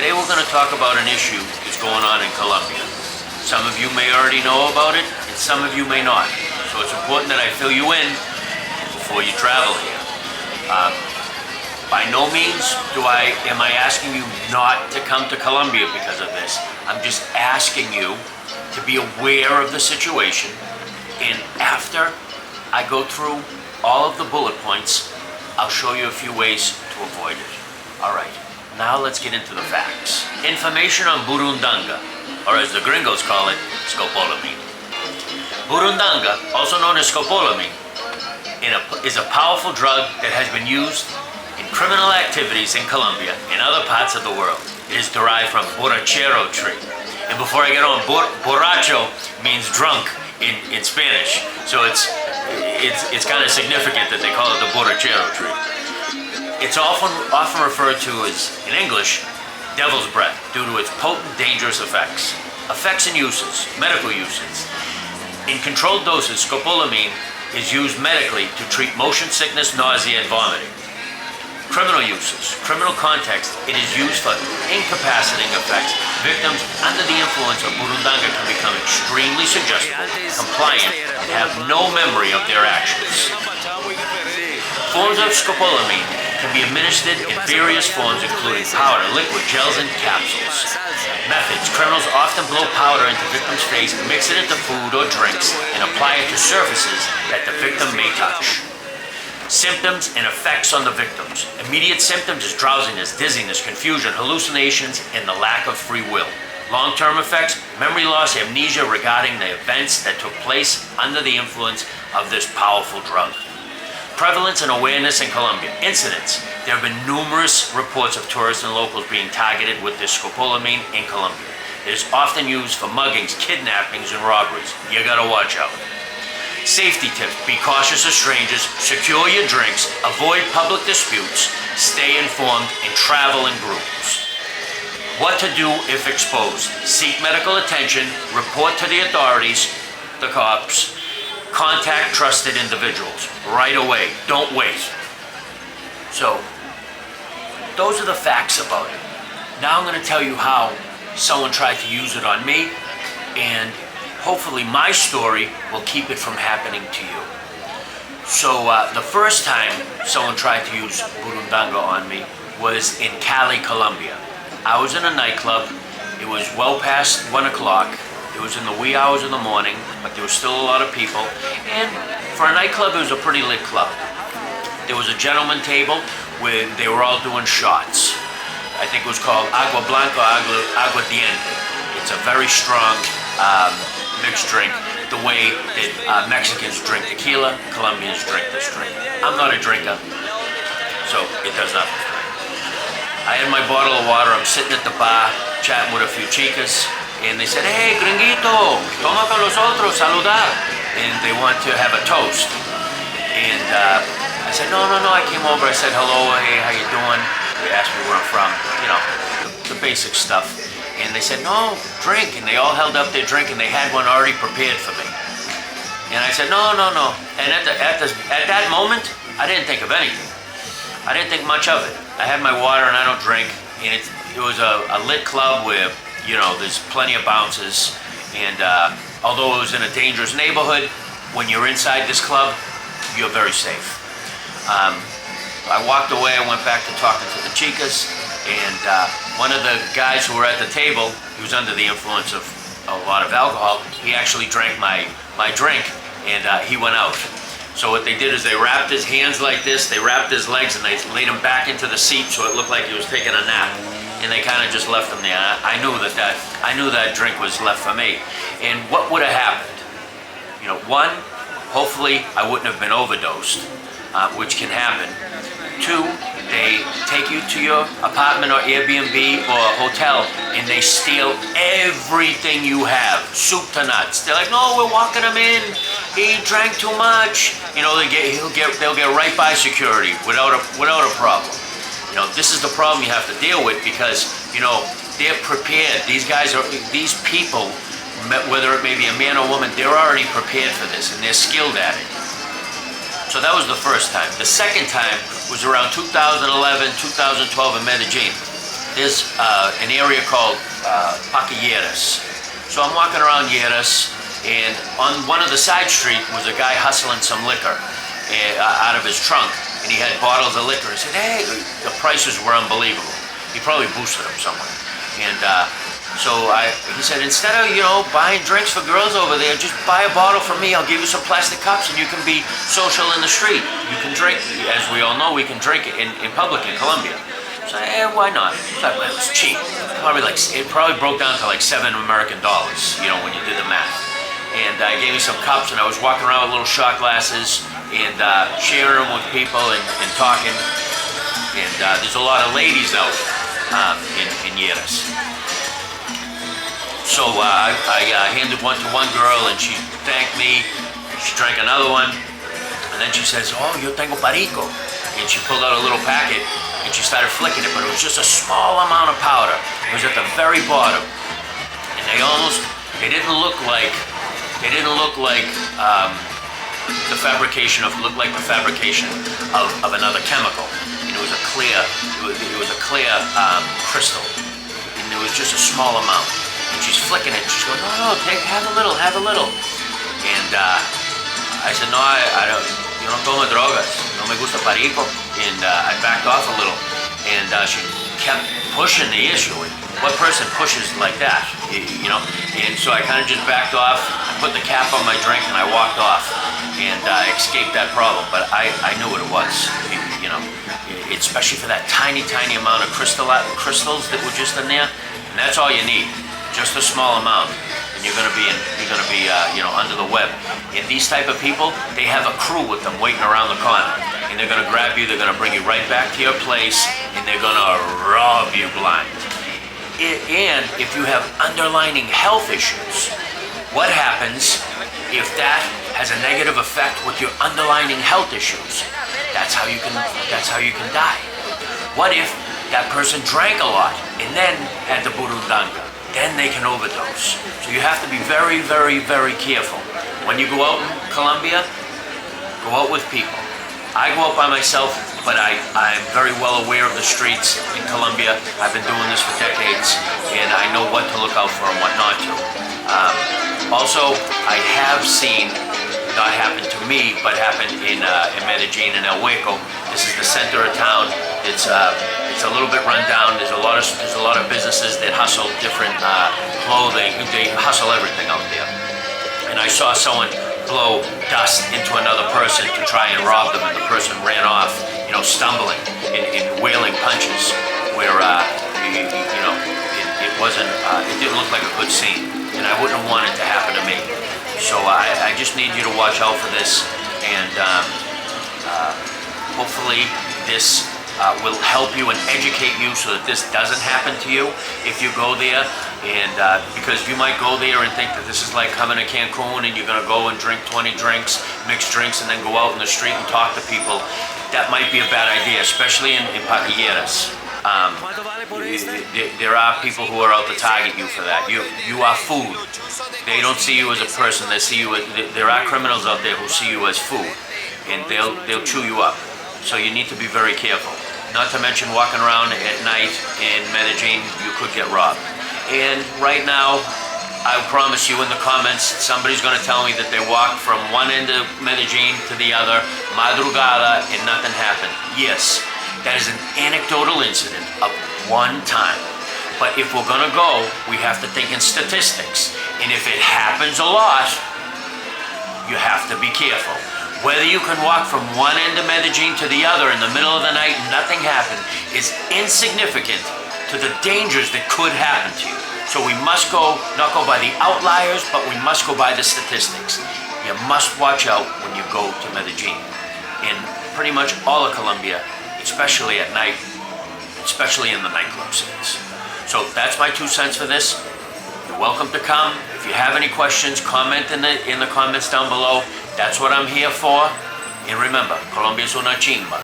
Today we're going to talk about an issue that's going on in Colombia. Some of you may already know about it, and some of you may not. So it's important that I fill you in before you travel here. By no means am I asking you not to come to Colombia because of this. I'm just asking you to be aware of the situation, and after I go through all of the bullet points, I'll show you a few ways to avoid it. All right, now let's get into the facts. Information on Burundanga, or as the gringos call it, Scopolamine. Burundanga, also known as Scopolamine, is a powerful drug that has been used in criminal activities in Colombia and other parts of the world. It is derived from borrachero tree. And before I get on, borracho means drunk in Spanish. So it's kind of significant that they call it the borrachero tree. It's often referred to as, in English, devil's breath, due to its potent, dangerous effects. Effects and uses, medical uses. In controlled doses, scopolamine is used medically to treat motion sickness, nausea, and vomiting. Criminal uses, criminal context, it is used for incapacitating effects. Victims under the influence of Burundanga can become extremely suggestible, compliant, and have no memory of their actions. Forms of scopolamine can be administered in various forms, including powder, liquid, gels, and capsules. Methods. Criminals often blow powder into victims' face, mix it into food or drinks, and apply it to surfaces that the victim may touch. Symptoms and effects on the victims. Immediate symptoms is drowsiness, dizziness, confusion, hallucinations, and the lack of free will. Long-term effects, memory loss, amnesia regarding the events that took place under the influence of this powerful drug. Prevalence and awareness in Colombia. Incidents. There have been numerous reports of tourists and locals being targeted with this scopolamine in Colombia. It is often used for muggings, kidnappings, and robberies. You gotta watch out. Safety tips. Be cautious of strangers, secure your drinks, avoid public disputes, stay informed, and travel in groups. What to do if exposed. Seek medical attention, report to the authorities, the cops, contact trusted individuals right away. Don't wait. So, those are the facts about it. Now I'm going to tell you how someone tried to use it on me, and hopefully my story will keep it from happening to you. So the first time someone tried to use Burundanga on me was in Cali, Colombia. I was in a nightclub. It was well past 1 o'clock. It was in the wee hours of the morning, but there was still a lot of people. And for a nightclub, it was a pretty lit club. There was a gentleman table where they were all doing shots. I think it was called agua blanca, agua diente. It's a very strong mixed drink. The way that Mexicans drink tequila, Colombians drink this drink. I'm not a drinker, so it does not. I had my bottle of water. I'm sitting at the bar, chatting with a few chicas. And they said, hey, gringuito, toma con los otros, saludar. And they want to have a toast. And I said, no, I came over, I said hello, hey, how you doing? They asked me where I'm from, you know, the basic stuff. And they said, no, drink. And they all held up their drink, and they had one already prepared for me. And I said, no. And at that moment, I didn't think of anything. I didn't think much of it. I had my water, and I don't drink. And it was a lit club where, you know, there's plenty of bouncers, and although it was in a dangerous neighborhood, when you're inside this club, you're very safe. I walked away, I went back to talking to the chicas, and one of the guys who were at the table, he was under the influence of a lot of alcohol, he actually drank my drink, and he went out. So what they did is they wrapped his hands like this, they wrapped his legs, and they laid him back into the seat so it looked like he was taking a nap. And they kind of just left them there. I knew that drink was left for me. And what would have happened? You know, one, hopefully I wouldn't have been overdosed, which can happen. Two, they take you to your apartment or Airbnb or hotel, and they steal everything you have, soup to nuts. They're like, no, we're walking him in. He drank too much. You know, they'll get right by security without a problem. You know, this is the problem you have to deal with because, you know, they're prepared. These people, whether it may be a man or woman, they're already prepared for this and they're skilled at it. So that was the first time. The second time was around 2011, 2012 in Medellin. there's an area called Paquilleras. So I'm walking around Lleras, and on one of the side street was a guy hustling some liquor out of his trunk, and he had bottles of liquor. He said, hey, the prices were unbelievable. He probably boosted them somewhere. And he said, instead of, buying drinks for girls over there, just buy a bottle from me. I'll give you some plastic cups and you can be social in the street. You can drink, as we all know, we can drink in public in Colombia. So, why not? It was cheap. It probably broke down to like $7 American, when you did the math. And I gave me some cups, and I was walking around with little shot glasses and sharing them with people and talking. And there's a lot of ladies out in Lleras. So I handed one to one girl, and she thanked me. She drank another one, and then she says, oh, yo tengo perico. And she pulled out a little packet, and she started flicking it, but it was just a small amount of powder. It was at the very bottom. And they didn't look like the fabrication of another chemical. And it was a clear crystal, and it was just a small amount. And she's flicking it. She's going, no, have a little. And I said, no, I don't. Yo no tomo drogas. No me gusta perico. And I backed off a little. And she kept pushing the issue. And what person pushes like that? And so I kind of just backed off. I put the cap on my drink and I walked off. And I escaped that problem. But I knew what it was. Especially for that tiny amount of crystals that were just in there. And that's all you need. Just a small amount. And you're gonna be under the web. And these type of people, they have a crew with them waiting around the corner, and they're gonna grab you. They're gonna bring you right back to your place, and they're gonna rob you blind. And if you have underlying health issues, what happens if that has a negative effect with your underlying health issues? That's how you can die. What if that person drank a lot and then had the Burundanga? Then they can overdose. So you have to be very, very, very careful. When you go out in Colombia, go out with people. I go out by myself, but I'm very well aware of the streets in Colombia. I've been doing this for decades, and I know what to look out for and what not to. Also, I have seen, not happen to me, but happened in Medellin and El Hueco. This is the center of town. It's a little bit run down. There's a lot of businesses that hustle different clothing. They hustle everything out there. And I saw someone blow dust into another person to try and rob them, and the person ran off, stumbling in wailing punches. Where it didn't look like a good scene, and I wouldn't want it to happen to me. So I just need you to watch out for this, and hopefully this will help you and educate you so that this doesn't happen to you if you go there. And because you might go there and think that this is like coming to Cancun and you're going to go and drink 20 drinks, mixed drinks, and then go out in the street and talk to people. That might be a bad idea, especially in Paquilleras. There are people who are out to target you for that. You are food. They don't see you as a person. They see you as, there are criminals out there who see you as food, and they'll chew you up. So you need to be very careful. Not to mention walking around at night in Medellin, you could get robbed. And right now, I promise you in the comments, somebody's going to tell me that they walked from one end of Medellin to the other, madrugada, and nothing happened. Yes, that is an anecdotal incident of one time. But if we're going to go, we have to think in statistics. And if it happens a lot, you have to be careful. Whether you can walk from one end of Medellin to the other in the middle of the night and nothing happened is insignificant to the dangers that could happen to you. So we must not go by the outliers, but we must go by the statistics. You must watch out when you go to Medellin. In pretty much all of Colombia, especially at night, especially in the nightclub scenes. So that's my 2 cents for this. You're welcome to come. If you have any questions, comment in the comments down below. That's what I'm here for. And remember, Colombia es una chimba.